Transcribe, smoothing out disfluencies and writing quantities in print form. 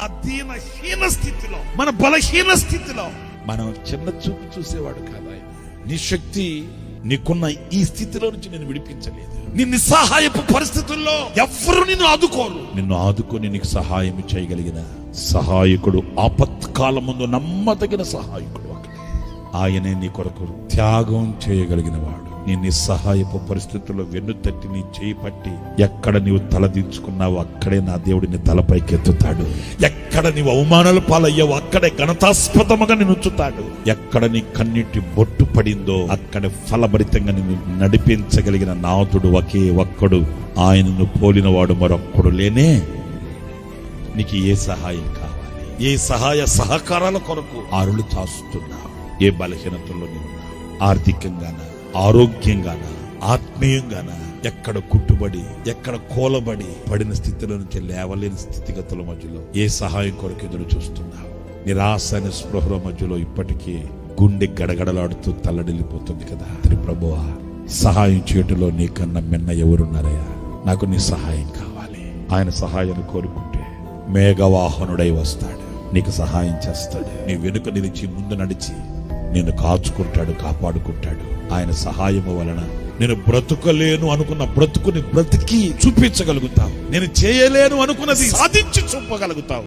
హీన స్థితిలో, మన బలహీన స్థితిలో మనం చిన్న చూపు చూసేవాడు కాదు ఆయన. నీ శక్తి నీకున్న ఈ స్థితిలో నుంచి నేను విడిపించలేదు. నీ నిస్సహాయపు పరిస్థితుల్లో ఎవ్వరు నిన్ను ఆదుకోరు. నిన్ను ఆదుకొని నీకు సహాయం చేయగలిగిన సహాయకుడు, ఆపత్కాలం ముందు నమ్మదగిన సహాయకుడు ఆయనే. నీ కొరకు త్యాగం చేయగలిగిన వాడు. నీ నిస్సహాయపు పరిస్థితుల్లో వెన్నుతట్టి నీ చేయి పట్టి ఎక్కడ నీవు తలదించుకున్నావో అక్కడే నా దేవుడిని తలపైకి ఎత్తుతాడు. ఎక్కడ నీవు అవమానాల పాలయ్యావో అక్కడే ఘనతాస్పదముగా నిన్ను ఉంచుతాడు. ఎక్కడ నీ కన్నీటి బొట్టు పడిందో అక్కడే ఫలభరితంగా నిన్ను నడిపించగలిగిన నాథుడు ఒకే ఒక్కడు. ఆయనను పోలిన వాడు మరొక్కడు లేనే. నీకు ఏ సహాయం కావాలి? ఏ సహాయ సహకారాల కొరకు ఆరులు చాస్తున్నావు? ఏ బలహీనతల్లో నీవు ఆర్థికంగానా, ఆరోగ్యంగానా, ఆత్మీయంగానా? ఎక్కడ కుట్టుబడి, ఎక్కడ కోలబడి పడిన స్థితిలో నుంచి లేవలేని స్థితిగతుల మధ్యలో ఏ సహాయం కొరకు ఎదురు చూస్తున్నావు? నిరాశ నిస్పృహల మధ్యలో ఇప్పటికీ గుండె గడగడలాడుతూ తల్లడిల్లిపోతుంది కదా. ప్రభువా, సహాయం చేయటంలో నీకన్నా మిన్న ఎవరున్నారయ్యా? నాకు నీ సహాయం కావాలి. ఆయన సహాయాన్ని కోరుకుంటే మేఘవాహనుడై వస్తాడు, నీకు సహాయం చేస్తాడు. నీ వెనుక నిలిచి ముందు నడిచి నేను కాచుకుంటాడు, కాపాడుకుంటాడు. ఆయన సహాయము వలన నేను బ్రతుకలేను అనుకున్న బ్రతుకుని బ్రతికి చూపించగలుగుతావు. నేను చేయలేను అనుకున్నది సాధించి చూపగలుగుతావు.